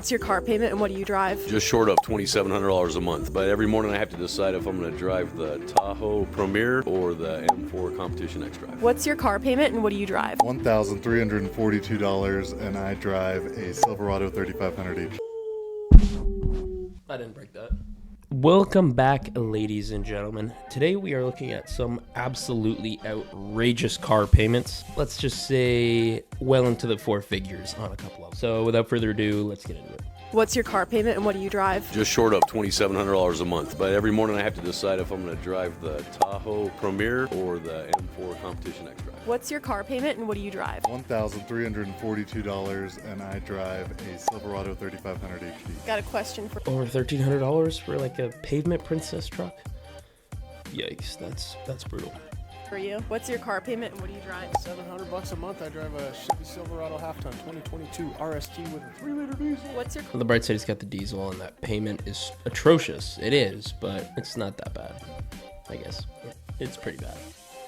What's your car payment and what do you drive? Just short of $2,700 a month. But every morning I have to decide if I'm going to drive the Tahoe Premier or the M4 Competition X Drive. What's your car payment and what do you drive? $1,342 and I drive a Silverado 3500H. I didn't break that. Welcome back, ladies and gentlemen. Today we are looking at some absolutely outrageous car payments. Let's just say well into the four figures on a couple of them. So without further ado, let's get into it. What's your car payment and what do you drive? Just short of $2,700 a month. But every morning I have to decide if I'm going to drive the Tahoe Premier or the M4 Competition X Drive. What's your car payment and what do you drive? $1,342 and I drive a Silverado 3500 HD. Got a question for Over $1,300 for like a pavement princess truck? Yikes, that's brutal. you. What's your car payment and what do you drive? $700 a month. I drive a Chevy Silverado half-ton 2022 RST with a 3-liter diesel. What's your On the bright side, it's got the diesel, and that payment is atrocious. It is, but it's not that bad, I guess. It's pretty bad.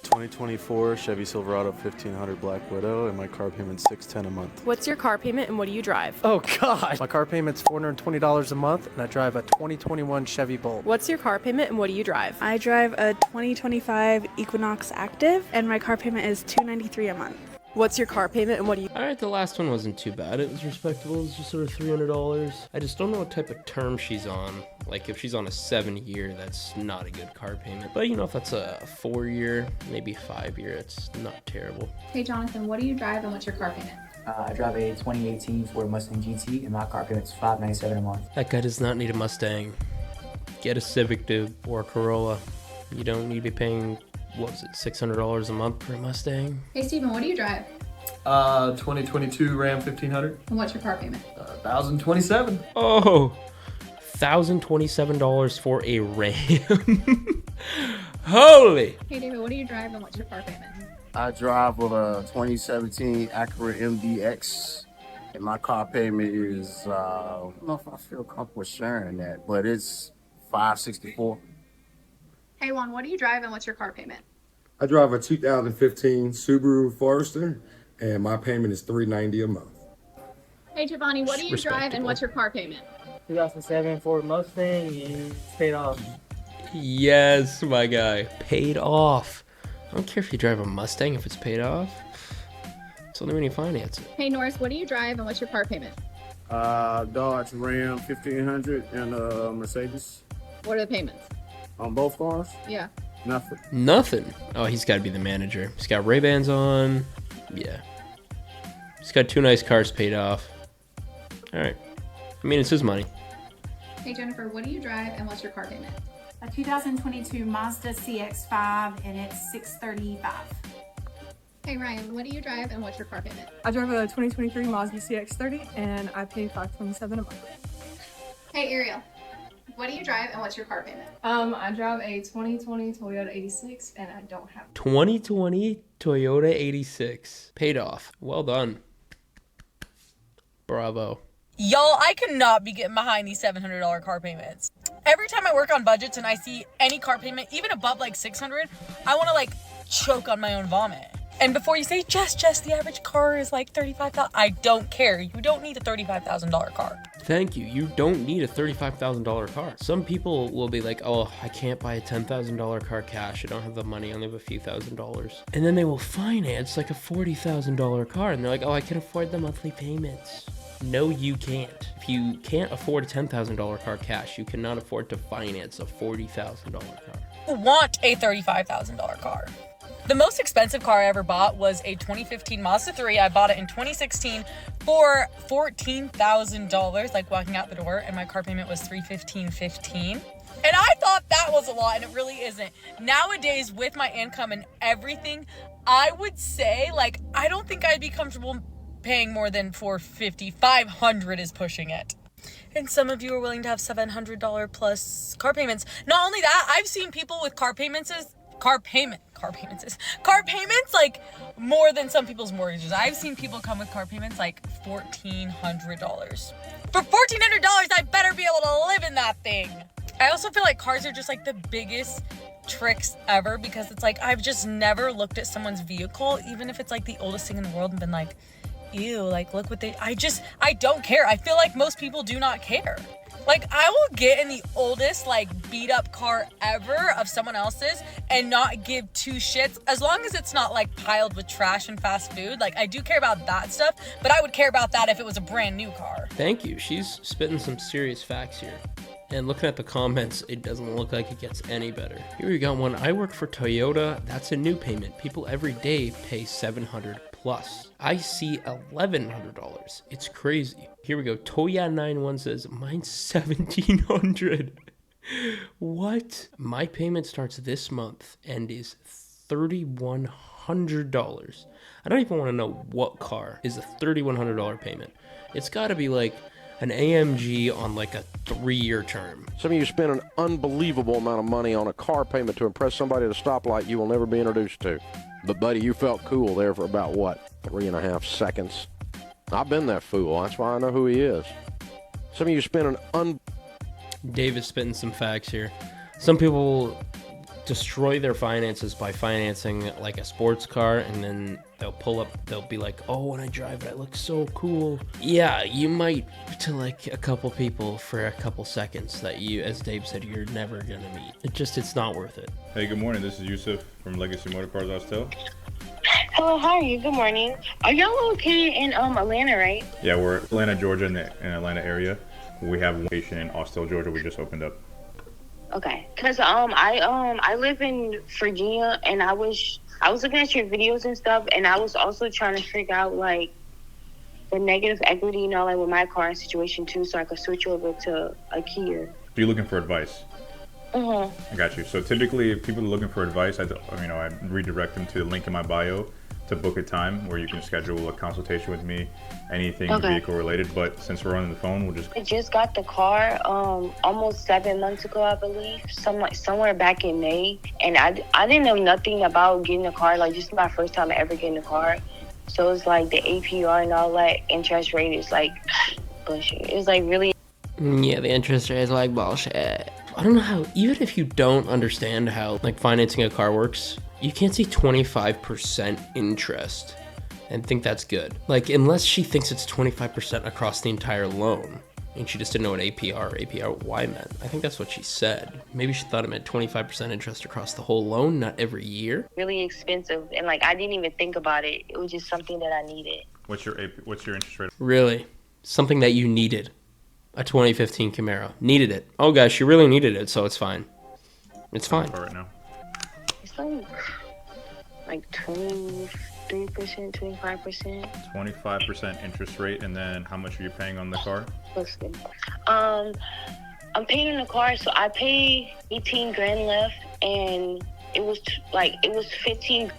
2024 Chevy Silverado 1500 Black Widow, and my car payment's $610 a month. What's your car payment and what do you drive? Oh gosh! My car payment's $420 a month, and I drive a 2021 Chevy Bolt. What's your car payment and what do you drive? I drive a 2025 Equinox Active, and my car payment is $293 a month. What's your car payment and what do you... All right, the last one wasn't too bad. It was respectable. It was just sort of $300. I just don't know what type of term she's on. Like, if she's on a 7-year, that's not a good car payment. But, you know, if that's a 4-year, maybe 5-year, it's not terrible. Hey, Jonathan, what do you drive and what's your car payment? I drive a 2018 Ford Mustang GT, and my car payment's $597 a month. That guy does not need a Mustang. Get a Civic, dude, or a Corolla. You don't need to be paying, what was it, $600 a month for a Mustang? Hey, Steven, what do you drive? 2022 Ram 1500. And what's your car payment? $1,027. Oh, $1,027 for a Ram. Holy! Hey, David, what do you drive and what's your car payment? I drive with a 2017 Acura MDX, and my car payment is, I don't know if I feel comfortable sharing that, but it's $564. Hey, Juan, what do you drive and what's your car payment? I drive a 2015 Subaru Forester, and my payment is $390 a month. Hey, Giovanni, what do you drive and what's your car payment? 2007 Ford Mustang, and it's paid off. Yes, my guy. Paid off. I don't care if you drive a Mustang if it's paid off. It's only when you finance it. Hey, Norris, what do you drive and what's your car payment? Dodge Ram 1500 and a Mercedes. What are the payments? On both cars? Yeah. Nothing. Nothing? Oh, he's got to be the manager. He's got Ray-Bans on. Yeah. He's got 2 nice cars paid off. All right. I mean, it's his money. Hey, Jennifer, what do you drive and what's your car payment? A 2022 Mazda CX-5 and it's $635. Hey, Ryan, what do you drive and what's your car payment? I drive a 2023 Mazda CX-30 and I pay $527 a month. Hey, Ariel, what do you drive and what's your car payment? I drive a 2020 Toyota 86 and I don't have 2020 Toyota 86. Paid off. Well done. Bravo. Y'all, I cannot be getting behind these $700 car payments. Every time I work on budgets and I see any car payment, even above like $600, I want to like choke on my own vomit. And before you say, Jess, the average car is like $35,000. I don't care. You don't need a $35,000 car. Thank you. You don't need a $35,000 car. Some people will be like, oh, I can't buy a $10,000 car cash. I don't have the money. I only have a few $1,000s. And then they will finance like a $40,000 car. And they're like, oh, I can afford the monthly payments. No, you can't. If you can't afford a $10,000 car cash, you cannot afford to finance a $40,000 car. I want a $35,000 car. The most expensive car I ever bought was a 2015 Mazda 3. I bought it in 2016 for $14,000, like walking out the door, and my car payment was $315.15. And I thought that was a lot, and it really isn't. Nowadays, with my income and everything, I would say, like, I don't think I'd be comfortable paying more than $450. $500 is pushing it. And some of you are willing to have $700 plus car payments. Not only that, I've seen people with car payments like more than some people's mortgages. I've seen people come with car payments like $1,400. For $1,400, I better be able to live in that thing. I also feel like cars are just like the biggest tricks ever because it's like I've just never looked at someone's vehicle, even if it's like the oldest thing in the world, and been like, ew, like, look what I don't care. I feel like most people do not care. Like, I will get in the oldest, like, beat up car ever of someone else's and not give two shits, as long as it's not, like, piled with trash and fast food. Like, I do care about that stuff, but I would care about that if it was a brand new car. Thank you. She's spitting some serious facts here. And looking at the comments, it doesn't look like it gets any better. Here we got one. I work for Toyota. That's a new payment. People every day pay $700 plus. I see $1,100. It's crazy. Here we go. Toya91 says, mine's $1,700. What? My payment starts this month and is $3,100. I don't even want to know what car is a $3,100 payment. It's got to be like an AMG on like a 3-year term. Some of you spend an unbelievable amount of money on a car payment to impress somebody at a stoplight you will never be introduced to. But buddy, you felt cool there for about what, 3.5 seconds? I've been that fool. That's why I know who he is. Some of you spend an Dave is spitting some facts here. Some people destroy their finances by financing like a sports car, and then they'll be like, oh, when I drive it, I look so cool. Yeah, you might to like a couple people for a couple seconds that you, as Dave said, you're never gonna meet. It's not worth it. Hey, good morning. This is Yusuf from Legacy Motorcars Austell. Hello, how are you? Good morning. Are y'all located in Atlanta, right? Yeah, we're Atlanta, Georgia, in Atlanta area. We have a location in Austell, Georgia. We just opened up. Okay, cause I live in Virginia, and I was looking at your videos and stuff, and I was also trying to figure out like the negative equity, you know, like with my car situation too, so I could switch over to a Kia. So you're looking for advice? I got you. So typically, if people are looking for advice, I redirect them to the link in my bio to book a time where you can schedule a consultation with me, anything vehicle related. But since we're on the phone, we'll just... I just got the car almost 7 months ago, I believe, somewhere back in May, and I didn't know nothing about getting a car. Like, this is my first time ever getting a car, so it's like the APR and all that interest rate is like bullshit. It's like really... Yeah, the interest rate is like bullshit. I don't know how, even if you don't understand how like financing a car works, you can't see 25% interest and think that's good. Like, unless she thinks it's 25% across the entire loan and she just didn't know what APR or APRY meant. I think that's what she said. Maybe she thought it meant 25% interest across the whole loan, not every year. Really expensive, and like I didn't even think about it. It was just something that I needed. What's your interest rate? Really? Something that you needed. A 2015 Camaro. Needed it. Oh gosh, you really needed it, so it's fine. It's fine. Right now. It's like 23%, 25%. 25% interest rate, and then how much are you paying on the car? Listen, I'm paying on the car, so I pay 18 grand left, and it was 15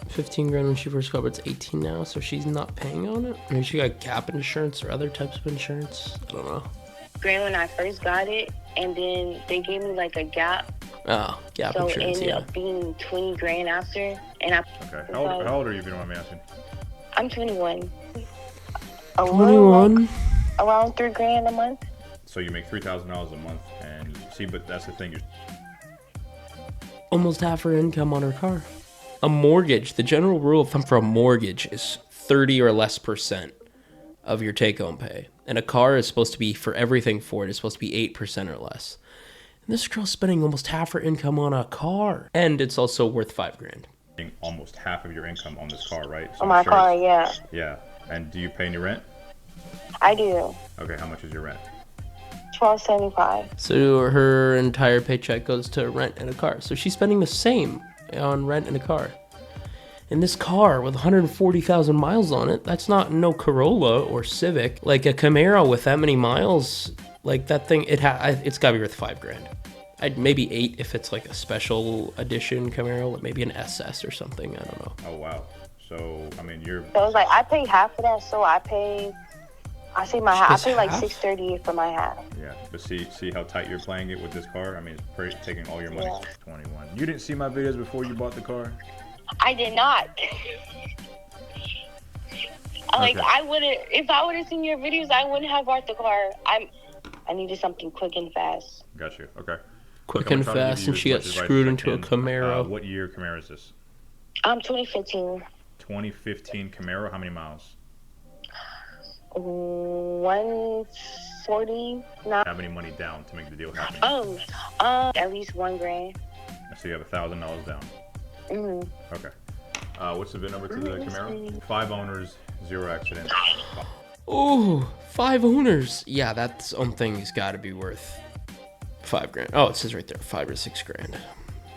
grand when she first got it. It's 18 now, so she's not paying on it. Maybe she got gap insurance or other types of insurance. I don't know. Grand when I first got it, and then they gave me like a gap. Oh, gap insurance, so it ended up being 20 grand after, and I... Okay, how old are you, if you don't mind me asking? I'm 21. 21? Around 3 grand a month. So you make $3,000 a month, and see, but that's the thing. Almost half her income on her car. A mortgage, the general rule of thumb for a mortgage is 30 or less % of your take-home pay. And a car is supposed to be, for everything for it, is supposed to be 8% or less. And this girl's spending almost half her income on a car. And it's also worth 5 grand. Almost half of your income on this car, right? So on my car, yeah. Yeah. And do you pay any rent? I do. Okay, how much is your rent? $12.75. So her entire paycheck goes to rent and a car. So she's spending the same on rent and a car. And this car with 140,000 miles on it, that's not no Corolla or Civic. Like a Camaro with that many miles, like that thing, it's gotta be worth 5 grand. Maybe 8 if it's like a special edition Camaro, like maybe an SS or something, I don't know. Oh, wow. So, I mean, So it's like, I pay half of that, so I pay like $638 for my half. Yeah, but see how tight you're playing it with this car? I mean, it's taking all your money. Yeah. 21. You didn't see my videos before you bought the car? I did not. Like, I wouldn't, if I would have seen your videos, I wouldn't have bought the car. I needed something quick and fast. Got you. Okay. Quick and fast, and she got screwed into a Camaro. What year Camaro is this? 2015. 2015 Camaro. How many miles? 140. Have any money down to make the deal happen? At least $1,000. So you have $1,000 down. Okay. What's the VIN number to the Camaro? 5 owners, 0 accidents. Ooh, 5 owners. Yeah, that thing's got to be worth $5,000. Oh, it says right there, 5 or 6 grand.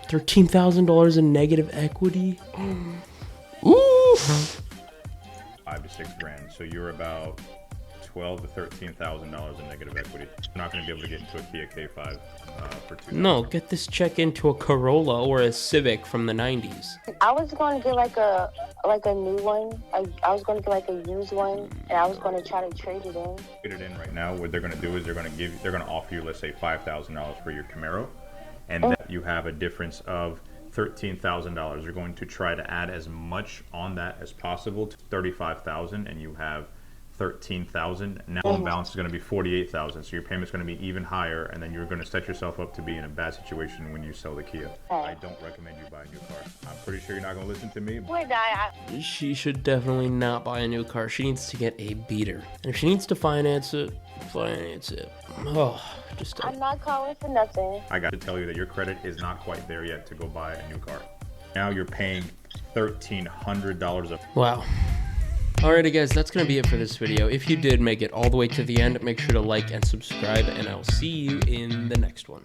$13,000 in negative equity. Ooh. 5 to 6 grand. So you're about $12,000 to $13,000 in negative equity. You're not going to be able to get into a Kia K5 for $2,000. No, get this check into a Corolla or a Civic from the 90s. I was going to get like a new one. I was going to get like a used one, and I was going to try to trade it in. Get it in right now. What they're going to do is they're going to offer you, let's say, $5,000 for your Camaro, and then you have a difference of $13,000. You're going to try to add as much on that as possible to $35,000, and you have $13,000. Now the balance is going to be $48,000. So your payment's going to be even higher, and then you're going to set yourself up to be in a bad situation when you sell the Kia. I don't recommend you buy a new car. I'm pretty sure you're not going to listen to me. She should definitely not buy a new car. She needs to get a beater. And if she needs to finance it, finance it. Oh, just I'm not calling for nothing. I got to tell you that your credit is not quite there yet to go buy a new car. Now you're paying $1,300 a... Wow. Alrighty guys, that's going to be it for this video. If you did make it all the way to the end, make sure to like and subscribe, and I'll see you in the next one.